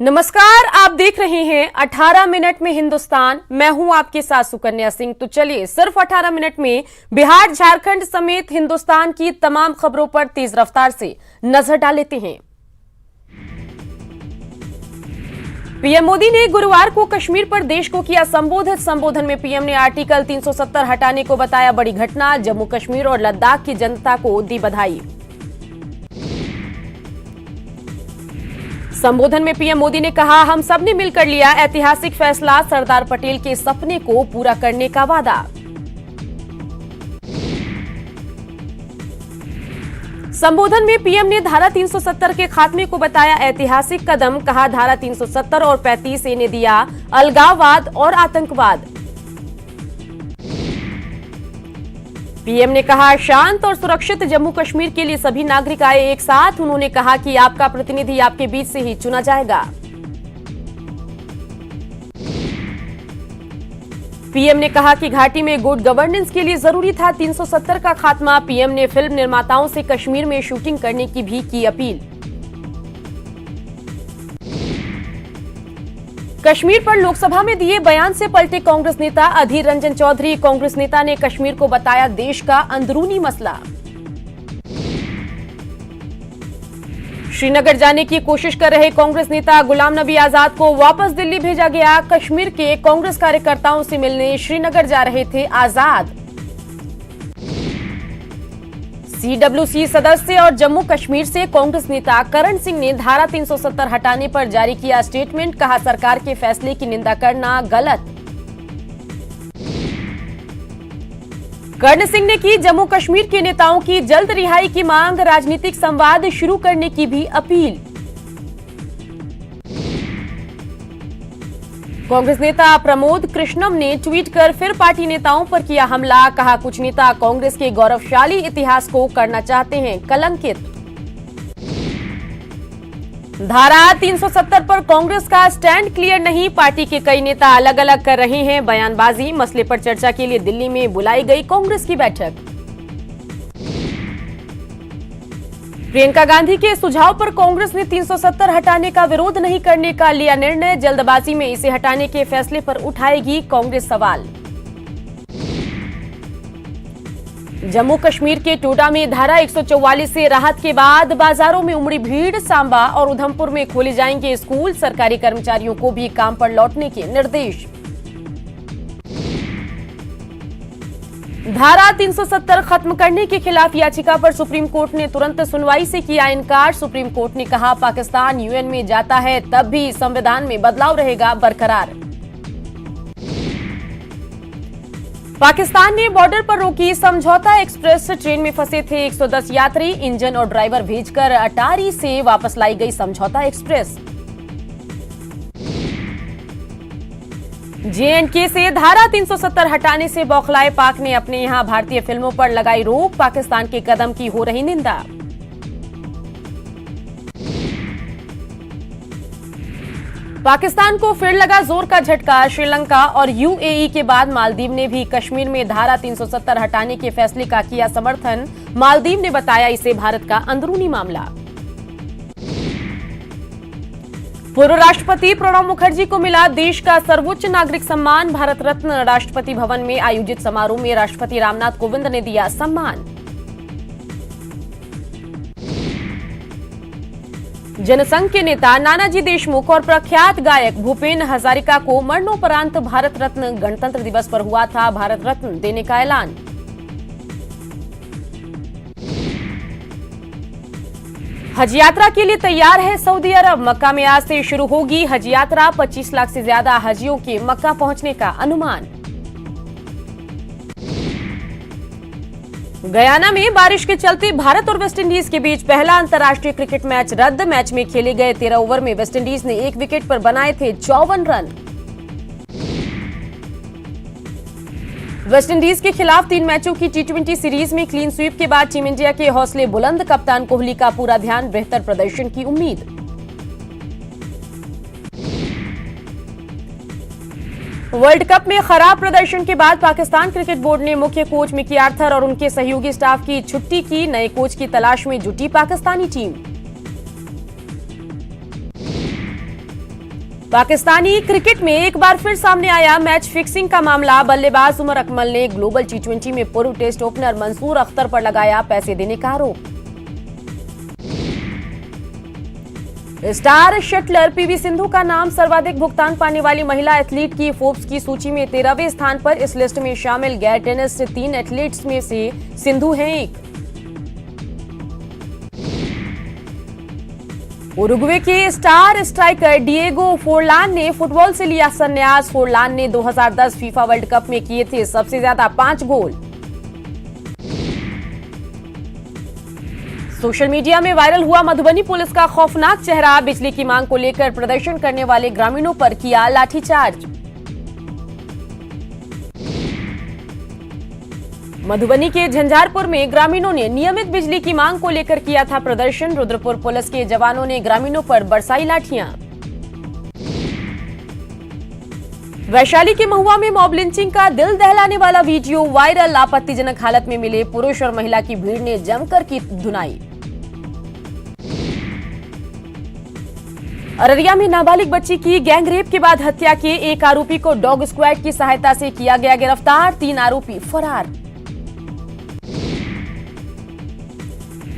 नमस्कार, आप देख रहे हैं 18 मिनट में हिंदुस्तान। मैं हूं आपके साथ सुकन्या सिंह। तो चलिए सिर्फ 18 मिनट में बिहार, झारखंड समेत हिंदुस्तान की तमाम खबरों पर तेज रफ्तार से नजर डाल लेते हैं। पीएम मोदी ने गुरुवार को कश्मीर पर देश को किया संबोधित। संबोधन में पीएम ने आर्टिकल 370 हटाने को बताया बड़ी घटना। जम्मू कश्मीर और लद्दाख की जनता को दी बधाई। संबोधन में पीएम मोदी ने कहा, हम सब ने मिलकर लिया ऐतिहासिक फैसला, सरदार पटेल के सपने को पूरा करने का वादा। संबोधन में पीएम ने धारा 370 के खात्मे को बताया ऐतिहासिक कदम। कहा, धारा 370 और 35 ने दिया अलगाववाद और आतंकवाद। पीएम ने कहा, शांत और सुरक्षित जम्मू कश्मीर के लिए सभी नागरिक आए एक साथ। उन्होंने कहा कि आपका प्रतिनिधि आपके बीच से ही चुना जाएगा। पीएम ने कहा कि घाटी में गुड गवर्नेंस के लिए जरूरी था 370 का खात्मा। पीएम ने फिल्म निर्माताओं से कश्मीर में शूटिंग करने की भी की अपील। कश्मीर पर लोकसभा में दिए बयान से पलटे कांग्रेस नेता अधीर रंजन चौधरी। कांग्रेस नेता ने कश्मीर को बताया देश का अंदरूनी मसला। श्रीनगर जाने की कोशिश कर रहे कांग्रेस नेता गुलाम नबी आजाद को वापस दिल्ली भेजा गया। कश्मीर के कांग्रेस कार्यकर्ताओं से मिलने श्रीनगर जा रहे थे आजाद। सीडब्ल्यूसी सदस्य और जम्मू कश्मीर से कांग्रेस नेता करण सिंह ने धारा 370 हटाने पर जारी किया स्टेटमेंट। कहा, सरकार के फैसले की निंदा करना गलत। करण सिंह ने की जम्मू कश्मीर के नेताओं की जल्द रिहाई की मांग। राजनीतिक संवाद शुरू करने की भी अपील। कांग्रेस नेता प्रमोद कृष्णम ने ट्वीट कर फिर पार्टी नेताओं पर किया हमला। कहा, कुछ नेता कांग्रेस के गौरवशाली इतिहास को करना चाहते हैं कलंकित। धारा 370 पर कांग्रेस का स्टैंड क्लियर नहीं। पार्टी के कई नेता अलग अलग कर रहे हैं बयानबाजी। मसले पर चर्चा के लिए दिल्ली में बुलाई गई कांग्रेस की बैठक। प्रियंका गांधी के सुझाव पर कांग्रेस ने 370 हटाने का विरोध नहीं करने का लिया निर्णय। जल्दबाजी में इसे हटाने के फैसले पर उठाएगी कांग्रेस सवाल। जम्मू कश्मीर के टोडा में धारा 144 से राहत के बाद बाजारों में उमड़ी भीड़। सांबा और उधमपुर में खोले जाएंगे स्कूल। सरकारी कर्मचारियों को भी काम पर लौटने के निर्देश। धारा 370 खत्म करने के खिलाफ याचिका पर सुप्रीम कोर्ट ने तुरंत सुनवाई से किया इनकार। सुप्रीम कोर्ट ने कहा, पाकिस्तान यूएन में जाता है तब भी संविधान में बदलाव रहेगा बरकरार। पाकिस्तान ने बॉर्डर पर रोकी समझौता एक्सप्रेस। ट्रेन में फंसे थे 110 यात्री। इंजन और ड्राइवर भेजकर अटारी से वापस लाई गई समझौता एक्सप्रेस। जेएंडके से धारा 370 हटाने से बौखलाए पाक ने अपने यहां भारतीय फिल्मों पर लगाई रोक। पाकिस्तान के कदम की हो रही निंदा। पाकिस्तान को फिर लगा जोर का झटका। श्रीलंका और यूएई के बाद मालदीव ने भी कश्मीर में धारा 370 हटाने के फैसले का किया समर्थन। मालदीव ने बताया इसे भारत का अंदरूनी मामला। पूर्व राष्ट्रपति प्रणब मुखर्जी को मिला देश का सर्वोच्च नागरिक सम्मान भारत रत्न। राष्ट्रपति भवन में आयोजित समारोह में राष्ट्रपति रामनाथ कोविंद ने दिया सम्मान। जनसंघ के नेता नानाजी देशमुख और प्रख्यात गायक भूपेन हजारिका को मरणोपरांत भारत रत्न गणतंत्र दिवस पर हुआ था भारत रत्न देने का ऐलान। हज यात्रा के लिए तैयार है सऊदी अरब। मक्का में आज से शुरू होगी हज यात्रा। 25 लाख से ज्यादा हजियों के मक्का पहुंचने का अनुमान। गयाना में बारिश के चलते भारत और वेस्टइंडीज के बीच पहला अंतर्राष्ट्रीय क्रिकेट मैच रद्द। मैच में खेले गए 13 ओवर में वेस्टइंडीज ने एक विकेट पर बनाए थे 54 रन। वेस्टइंडीज के खिलाफ 3 मैचों की टी20 सीरीज में क्लीन स्वीप के बाद टीम इंडिया के हौसले बुलंद। कप्तान कोहली का पूरा ध्यान बेहतर प्रदर्शन की उम्मीद। वर्ल्ड कप में खराब प्रदर्शन के बाद पाकिस्तान क्रिकेट बोर्ड ने मुख्य कोच मिकी आर्थर और उनके सहयोगी स्टाफ की छुट्टी की। नए कोच की तलाश में जुटी पाकिस्तानी टीम। पाकिस्तानी क्रिकेट में एक बार फिर सामने आया मैच फिक्सिंग का मामला। बल्लेबाज उमर अकमल ने ग्लोबल टी20 में पूर्व टेस्ट ओपनर मंसूर अख्तर पर लगाया पैसे देने का आरोप। स्टार शटलर पीवी सिंधु का नाम सर्वाधिक भुगतान पाने वाली महिला एथलीट की फोर्ब्स की सूची में 13वें स्थान पर। इस लिस्ट में शामिल गैर टेनिस से 3 एथलीट्स में से सिंधु हैं एक। उरुग्वे के स्टार स्ट्राइकर डिएगो फोरलान ने फुटबॉल से लिया संन्यास। फोरलान ने 2010 फीफा वर्ल्ड कप में किए थे सबसे ज्यादा 5 गोल। सोशल मीडिया में वायरल हुआ मधुबनी पुलिस का खौफनाक चेहरा। बिजली की मांग को लेकर प्रदर्शन करने वाले ग्रामीणों पर किया लाठीचार्ज। मधुबनी के झंझारपुर में ग्रामीणों ने नियमित बिजली की मांग को लेकर किया था प्रदर्शन। रुद्रपुर पुलिस के जवानों ने ग्रामीणों पर बरसाई लाठियां। वैशाली के महुआ में मॉब लिंचिंग का दिल दहलाने वाला वीडियो वायरल। आपत्तिजनक हालत में मिले पुरुष और महिला की भीड़ ने जमकर की धुनाई। अररिया में नाबालिग बच्ची की गैंगरेप के बाद हत्या के एक आरोपी को डॉग स्क्वाड की सहायता से किया गया गिरफ्तार। 3 आरोपी फरार।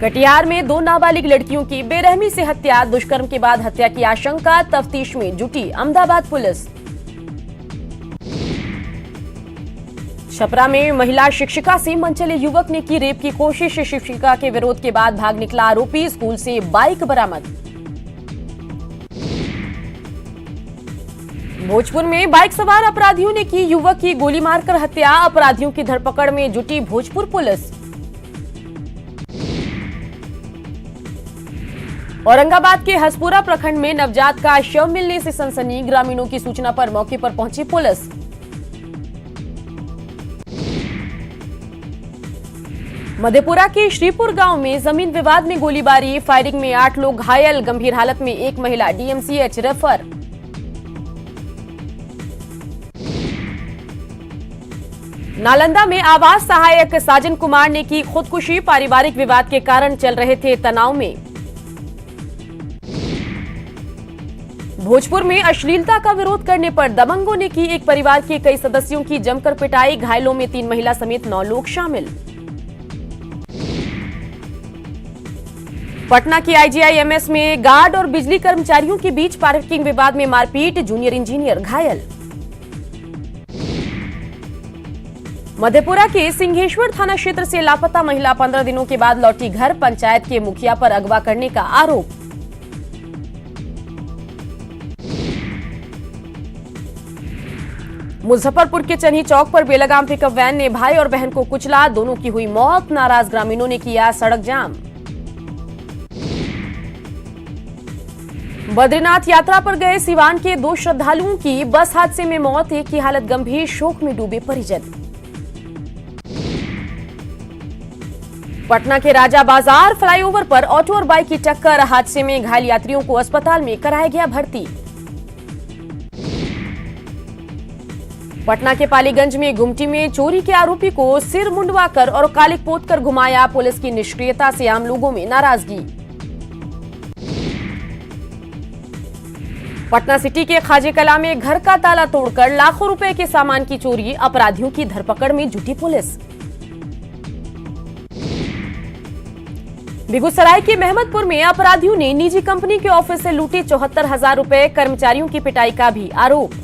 कटिहार में 2 नाबालिग लड़कियों की बेरहमी से हत्या। दुष्कर्म के बाद हत्या की आशंका। तफ्तीश में जुटी अहमदाबाद पुलिस। छपरा में महिला शिक्षिका से मनचले युवक ने की रेप की कोशिश। शिक्षिका के विरोध के बाद भाग निकला आरोपी। स्कूल से बाइक बरामद। भोजपुर में बाइक सवार अपराधियों ने की युवक की गोली मारकर हत्या। अपराधियों की धरपकड़ में जुटी भोजपुर पुलिस। औरंगाबाद के हसपुरा प्रखंड में नवजात का शव मिलने से सनसनी। ग्रामीणों की सूचना पर मौके पर पहुंची पुलिस। मधेपुरा के श्रीपुर गांव में जमीन विवाद में गोलीबारी। फायरिंग में 8 लोग घायल। गंभीर हालत में एक महिला डीएमसीएच रेफर। नालंदा में आवास सहायक साजन कुमार ने की खुदकुशी। पारिवारिक विवाद के कारण चल रहे थे तनाव में। भोजपुर में अश्लीलता का विरोध करने पर दबंगों ने की एक परिवार के कई सदस्यों की जमकर पिटाई। घायलों में 3 महिला समेत 9 लोग शामिल। पटना की आईजीआईएमएस में गार्ड और बिजली कर्मचारियों के बीच पार्किंग विवाद में मारपीट। जूनियर इंजीनियर घायल। मधेपुरा के सिंहेश्वर थाना क्षेत्र से लापता महिला 15 दिनों के बाद लौटी घर। पंचायत के मुखिया पर अगवा करने का आरोप। मुजफ्फरपुर के चन्ही चौक पर बेलगाम पिकअप वैन ने भाई और बहन को कुचला। दोनों की हुई मौत। नाराज ग्रामीणों ने किया सड़क जाम। बद्रीनाथ यात्रा पर गए सिवान के 2 श्रद्धालुओं की बस हादसे में मौत। एक की हालत गंभीर। शोक में डूबे परिजन। पटना के राजा बाजार फ्लाईओवर पर ऑटो और बाइक की टक्कर। हादसे में घायल यात्रियों को अस्पताल में कराया गया भर्ती। पटना के पालीगंज में गुमटी में चोरी के आरोपी को सिर मुंडवाकर और कालिक पोतकर घुमाया। पुलिस की निष्क्रियता से आम लोगों में नाराजगी। पटना सिटी के खाजे कला में घर का ताला तोड़कर लाखों रुपए के सामान की चोरी। अपराधियों की धरपकड़ में जुटी पुलिस। बेगूसराय के महमदपुर में अपराधियों ने निजी कंपनी के ऑफिस से लूटे 74,000 रुपए। कर्मचारियों की पिटाई का भी आरोप।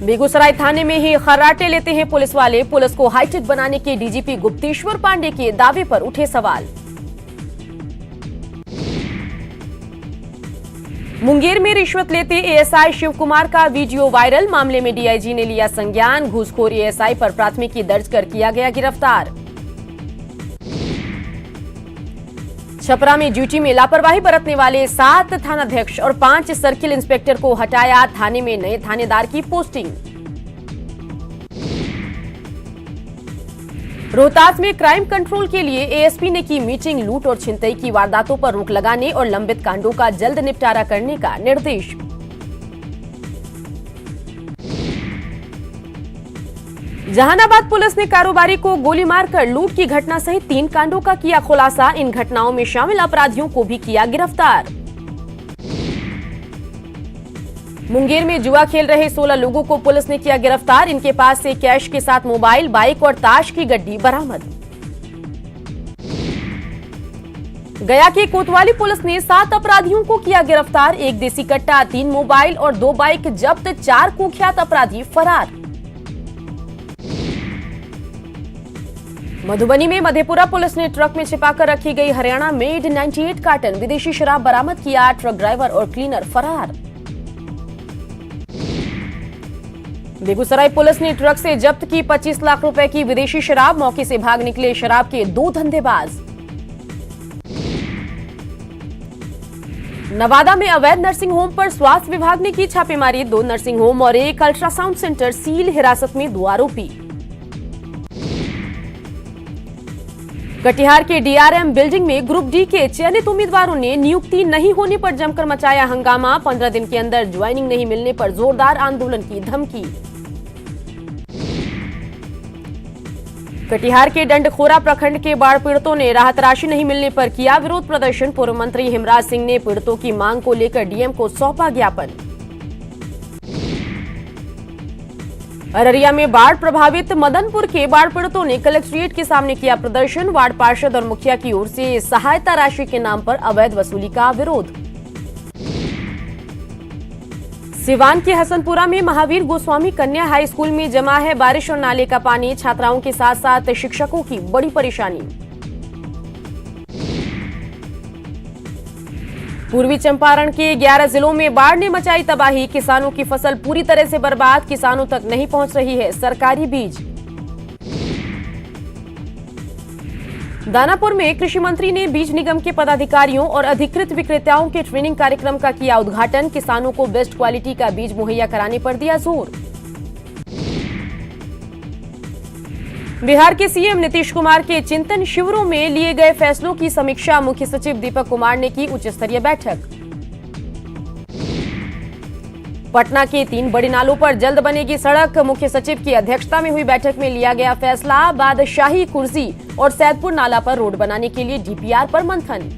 बेगूसराय थाने में ही खर्राटे लेते हैं पुलिस वाले। पुलिस को हाईटेक बनाने के डीजीपी गुप्तेश्वर पांडे के दावे पर उठे सवाल। मुंगेर में रिश्वत लेते एएसआई शिव कुमार का वीडियो वायरल। मामले में डीआईजी ने लिया संज्ञान। घूसखोर एएसआई पर प्राथमिकी दर्ज कर किया गया गिरफ्तार। छपरा में ड्यूटी में लापरवाही बरतने वाले 7 थानाध्यक्ष और 5 सर्किल इंस्पेक्टर को हटाया। थाने में नए थानेदार की पोस्टिंग। रोहतास में क्राइम कंट्रोल के लिए एएसपी ने की मीटिंग। लूट और छिनतई की वारदातों पर रोक लगाने और लंबित कांडों का जल्द निपटारा करने का निर्देश। जहानाबाद पुलिस ने कारोबारी को गोली मारकर लूट की घटना सहित 3 कांडों का किया खुलासा। इन घटनाओं में शामिल अपराधियों को भी किया गिरफ्तार। मुंगेर में जुआ खेल रहे 16 लोगों को पुलिस ने किया गिरफ्तार। इनके पास से कैश के साथ मोबाइल, बाइक और ताश की गड्डी बरामद। गया की कोतवाली पुलिस ने 7 अपराधियों को किया गिरफ्तार। 1 देसी कट्टा, 3 मोबाइल और 2 बाइक जब्त, 4 कुख्यात अपराधी फरार। मधुबनी में मधेपुरा पुलिस ने ट्रक में छिपाकर रखी गई हरियाणा मेड 98 कार्टन विदेशी शराब बरामद किया। ट्रक ड्राइवर और क्लीनर फरार। बेगूसराय पुलिस ने ट्रक से जब्त की 25 लाख रुपए की विदेशी शराब। मौके से भाग निकले शराब के 2 धंधेबाज। नवादा में अवैध नर्सिंग होम पर स्वास्थ्य विभाग ने की छापेमारी। 2 नर्सिंग होम और 1 अल्ट्रासाउंड सेंटर सील, हिरासत में 2 आरोपी। कटिहार के डीआरएम बिल्डिंग में ग्रुप डी के चयनित उम्मीदवारों ने नियुक्ति नहीं होने पर जमकर मचाया हंगामा। 15 दिन के अंदर ज्वाइनिंग नहीं मिलने पर जोरदार आंदोलन की धमकी। कटिहार के डंडखोरा प्रखंड के बाढ़ पीड़ितों ने राहत राशि नहीं मिलने पर किया विरोध प्रदर्शन। पूर्व मंत्री हेमराज सिंह ने पीड़ितों की मांग को लेकर डीएम को सौंपा ज्ञापन। अररिया में बाढ़ प्रभावित मदनपुर के बाढ़ पीड़ितों ने कलेक्ट्रेट के सामने किया प्रदर्शन। वार्ड पार्षद और मुखिया की ओर से सहायता राशि के नाम पर अवैध वसूली का विरोध। सिवान के हसनपुरा में महावीर गोस्वामी कन्या हाई स्कूल में जमा है बारिश और नाले का पानी। छात्राओं के साथ साथ शिक्षकों की बड़ी परेशानी। पूर्वी चंपारण के 11 जिलों में बाढ़ ने मचाई तबाही। किसानों की फसल पूरी तरह से बर्बाद। किसानों तक नहीं पहुंच रही है सरकारी बीज। दानापुर में कृषि मंत्री ने बीज निगम के पदाधिकारियों और अधिकृत विक्रेताओं के ट्रेनिंग कार्यक्रम का किया उद्घाटन। किसानों को बेस्ट क्वालिटी का बीज मुहैया कराने पर दिया जोर। बिहार के सीएम नीतीश कुमार के चिंतन शिविरों में लिए गए फैसलों की समीक्षा। मुख्य सचिव दीपक कुमार ने की उच्च स्तरीय बैठक। पटना के 3 बड़े नालों पर जल्द बनेगी सड़क। मुख्य सचिव की अध्यक्षता में हुई बैठक में लिया गया फैसला। बादशाही कुर्सी और सैदपुर नाला पर रोड बनाने के लिए डीपीआर पर मंथन।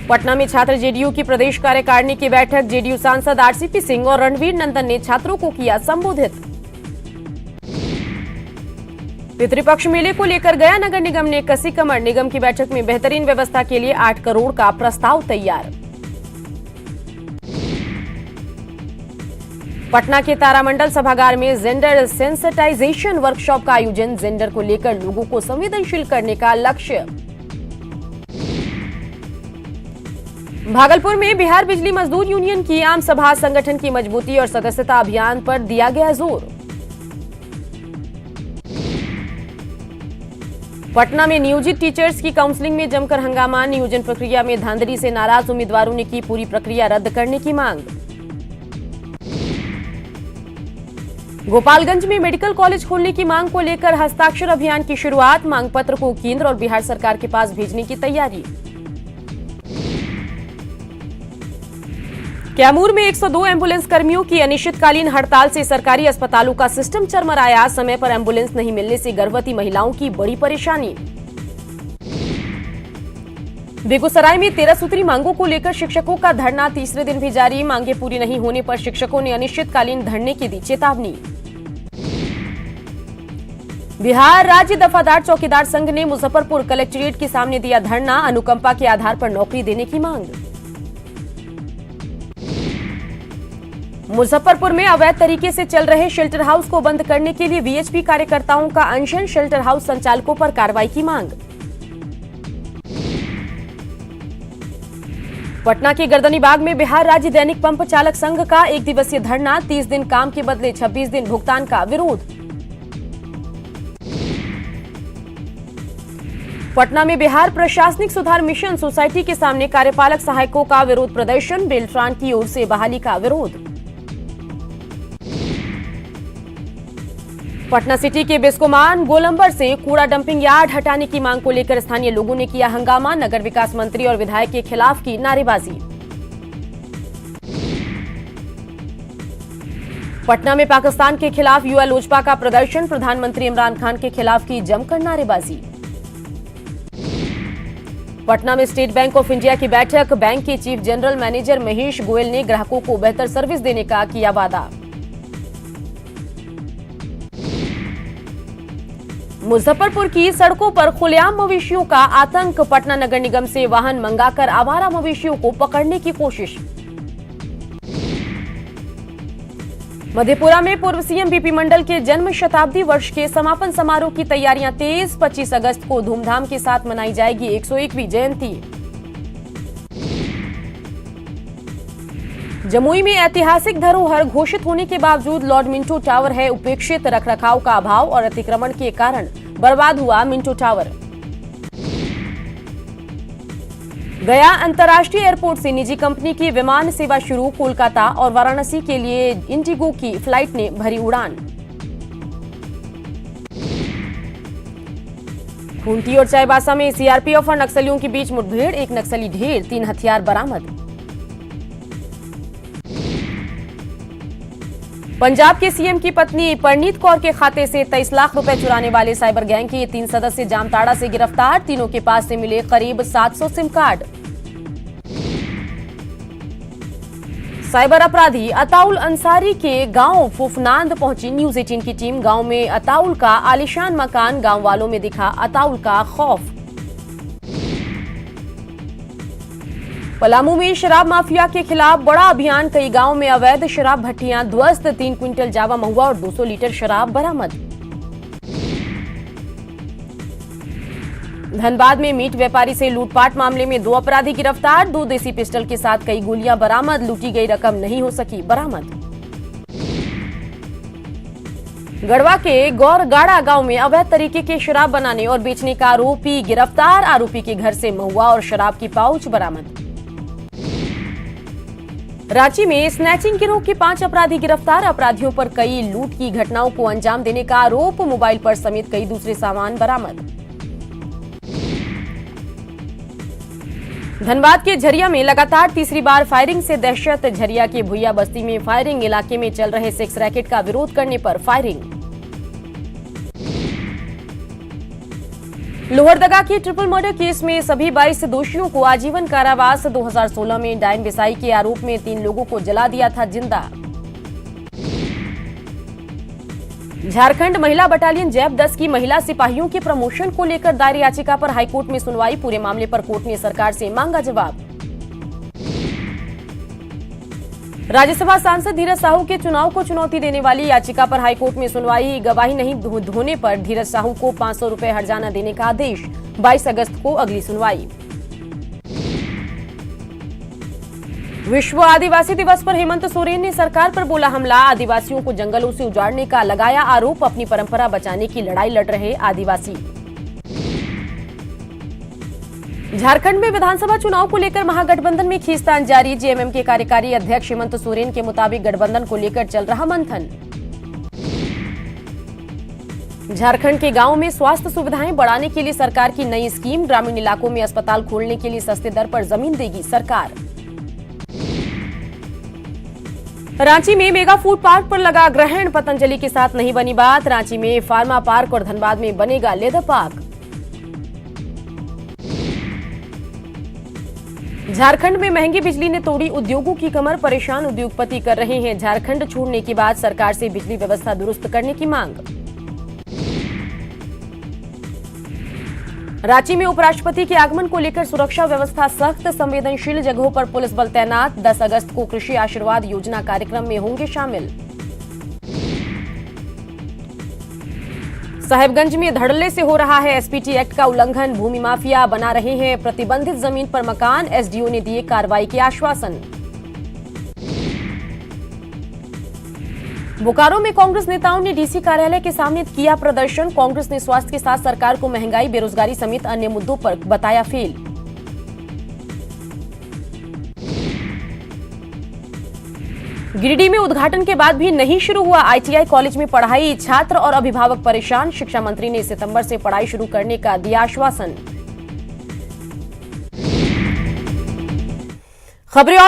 पटना में छात्र जेडीयू की प्रदेश कार्यकारिणी की बैठक। जेडीयू सांसद आरसीपी सिंह और रणवीर नंदन ने छात्रों को किया संबोधित। पितृपक्ष मेले को लेकर गया नगर निगम ने कसी कमर। निगम की बैठक में बेहतरीन व्यवस्था के लिए 8 करोड़ का प्रस्ताव तैयार। पटना के तारामंडल सभागार में जेंडर सेंसिटाइजेशन वर्कशॉप का आयोजन। जेंडर को लेकर लोगों को संवेदनशील करने का लक्ष्य। भागलपुर में बिहार बिजली मजदूर यूनियन की आम सभा। संगठन की मजबूती और सदस्यता अभियान पर दिया गया जोर। पटना में नियोजित टीचर्स की काउंसलिंग में जमकर हंगामा। नियोजन प्रक्रिया में धांधली से नाराज उम्मीदवारों ने की पूरी प्रक्रिया रद्द करने की मांग। गोपालगंज में मेडिकल कॉलेज खोलने की मांग को लेकर हस्ताक्षर अभियान की शुरुआत। मांग पत्र को केंद्र और बिहार सरकार के पास भेजने की तैयारी। कैमूर में 102 एम्बुलेंस कर्मियों की अनिश्चितकालीन हड़ताल से सरकारी अस्पतालों का सिस्टम चरमराया। समय पर एम्बुलेंस नहीं मिलने से गर्भवती महिलाओं की बड़ी परेशानी। बेगूसराय में 13 सूत्री मांगों को लेकर शिक्षकों का धरना तीसरे दिन भी जारी। मांगे पूरी नहीं होने पर शिक्षकों ने अनिश्चितकालीन धरने की दी चेतावनी। बिहार राज्य दफादार चौकीदार संघ ने मुजफ्फरपुर कलेक्ट्रेट के सामने दिया धरना। अनुकंपा के आधार पर नौकरी देने की मांग। मुजफ्फरपुर में अवैध तरीके से चल रहे शेल्टर हाउस को बंद करने के लिए वीएचपी कार्यकर्ताओं का अनशन। शेल्टर हाउस संचालकों पर कार्रवाई की मांग। पटना के गर्दनीबाग में बिहार राज्य दैनिक पंप चालक संघ का 1 दिवसीय धरना। 30 दिन काम के बदले 26 दिन भुगतान का विरोध। पटना में बिहार प्रशासनिक सुधार मिशन सोसाइटी के सामने कार्यपालक सहायकों का विरोध प्रदर्शन। बेल्ट्रान की ओर से बहाली का विरोध। पटना सिटी के बिस्कोमान गोलंबर से कूड़ा डंपिंग यार्ड हटाने की मांग को लेकर स्थानीय लोगों ने किया हंगामा। नगर विकास मंत्री और विधायक के खिलाफ की नारेबाजी। पटना में पाकिस्तान के खिलाफ युवा लोजपा का प्रदर्शन। प्रधानमंत्री इमरान खान के खिलाफ की जमकर नारेबाजी। पटना में स्टेट बैंक ऑफ इंडिया की बैठक। बैंक के chief general manager Mahesh Goyal ने ग्राहकों को बेहतर सर्विस देने का किया वादा। मुजफ्फरपुर की सड़कों पर खुलेआम मवेशियों का आतंक। पटना नगर निगम से वाहन मंगाकर आवारा मवेशियों को पकड़ने की कोशिश। मधेपुरा में पूर्व सीएम बीपी मंडल के जन्म शताब्दी वर्ष के समापन समारोह की तैयारियां तेज। 25 अगस्त को धूमधाम के साथ मनाई जाएगी 101वीं जयंती। जमुई में ऐतिहासिक धरोहर घोषित होने के बावजूद लॉर्ड मिंटो टावर है उपेक्षित। रखरखाव का अभाव और अतिक्रमण के कारण बर्बाद हुआ मिंटो टावर। गया अंतर्राष्ट्रीय एयरपोर्ट से निजी कंपनी की विमान सेवा शुरू। कोलकाता और वाराणसी के लिए इंडिगो की फ्लाइट ने भरी उड़ान। खूंटी और चाईबासा में सीआरपीएफ और नक्सलियों के बीच मुठभेड़। एक नक्सली ढेर, 3 हथियार बरामद। पंजाब के सीएम की पत्नी परनीत कौर के खाते से 23 लाख रुपए चुराने वाले साइबर गैंग के 3 सदस्य जामताड़ा से गिरफ्तार। तीनों के पास से मिले करीब 700 सिम कार्ड। साइबर अपराधी अताउल अंसारी के गांव फुफनांद पहुंची न्यूज 18 की टीम। गांव में अताउल का आलीशान मकान, गांव वालों में दिखा अताउल का खौफ। पलामू में शराब माफिया के खिलाफ बड़ा अभियान। कई गांवों में अवैध शराब भट्टियां ध्वस्त। 3 क्विंटल जावा महुआ और 200 लीटर शराब बरामद। धनबाद में मीट व्यापारी से लूटपाट मामले में 2 अपराधी गिरफ्तार। 2 देसी पिस्टल के साथ कई गोलियां बरामद। लूटी गई रकम नहीं हो सकी बरामद। गढ़वा के गौरगाड़ा गांव में अवैध तरीके के शराब बनाने और बेचने का आरोपी गिरफ्तार। आरोपी के घर से महुआ और शराब की पाउच बरामद। रांची में स्नैचिंग गिरोह के 5 अपराधी गिरफ्तार। अपराधियों पर कई लूट की घटनाओं को अंजाम देने का आरोप। मोबाइल पर्स समेत कई दूसरे सामान बरामद। धनबाद के झरिया में लगातार तीसरी बार फायरिंग से दहशत। झरिया के भुइया बस्ती में फायरिंग। इलाके में चल रहे सेक्स रैकेट का विरोध करने पर फायरिंग। लोहरदगा के ट्रिपल मर्डर केस में सभी 22 दोषियों को आजीवन कारावास। 2016 में डायन बिसाई के आरोप में 3 लोगों को जला दिया था जिंदा। झारखंड महिला बटालियन जैप 10 की महिला सिपाहियों के प्रमोशन को लेकर दायर याचिका पर हाईकोर्ट में सुनवाई। पूरे मामले पर कोर्ट ने सरकार से मांगा जवाब। राज्यसभा सांसद धीरज साहू के चुनाव को चुनौती देने वाली याचिका पर हाईकोर्ट में सुनवाई। गवाही नहीं होने पर धीरज साहू को 500 रुपए हर्जाना देने का आदेश। 22 अगस्त को अगली सुनवाई। विश्व आदिवासी दिवस पर हेमंत सोरेन ने सरकार पर बोला हमला। आदिवासियों को जंगलों से उजाड़ने का लगाया आरोप। अपनी परंपरा बचाने की लड़ाई लड़ रहे आदिवासी। झारखंड में विधानसभा चुनाव को लेकर महागठबंधन में खींचतान जारी। जेएमएम के कार्यकारी अध्यक्ष हेमंत सोरेन के मुताबिक गठबंधन को लेकर चल रहा मंथन। झारखंड के गांवों में स्वास्थ्य सुविधाएं बढ़ाने के लिए सरकार की नई स्कीम। ग्रामीण इलाकों में अस्पताल खोलने के लिए सस्ते दर पर जमीन देगी सरकार। रांची में मेगा फूड पार्क पर लगा ग्रहण। पतंजलि के साथ नहीं बनी बात। रांची में फार्मा पार्क और धनबाद में बनेगा लेदर पार्क। झारखंड में महंगी बिजली ने तोड़ी उद्योगों की कमर। परेशान उद्योगपति कर रहे हैं झारखंड छोड़ने के बाद सरकार से बिजली व्यवस्था दुरुस्त करने की मांग। रांची में उपराष्ट्रपति के आगमन को लेकर सुरक्षा व्यवस्था सख्त। संवेदनशील जगहों पर पुलिस बल तैनात। 10 अगस्त को कृषि आशीर्वाद योजना कार्यक्रम में होंगे शामिल। साहेबगंज में धड़ल्ले से हो रहा है एसपीटी एक्ट का उल्लंघन। भूमि माफिया बना रहे हैं प्रतिबंधित जमीन पर मकान। एसडीओ ने दिए कार्रवाई के आश्वासन। बोकारो में कांग्रेस नेताओं ने डीसी कार्यालय के सामने किया प्रदर्शन। कांग्रेस ने स्वास्थ्य के साथ सरकार को महंगाई, बेरोजगारी समेत अन्य मुद्दों पर बताया फेल। गिरिडीह में उद्घाटन के बाद भी नहीं शुरू हुआ आईटीआई कॉलेज में पढ़ाई। छात्र और अभिभावक परेशान। शिक्षा मंत्री ने सितंबर से पढ़ाई शुरू करने का दिया आश्वासन। खबरें और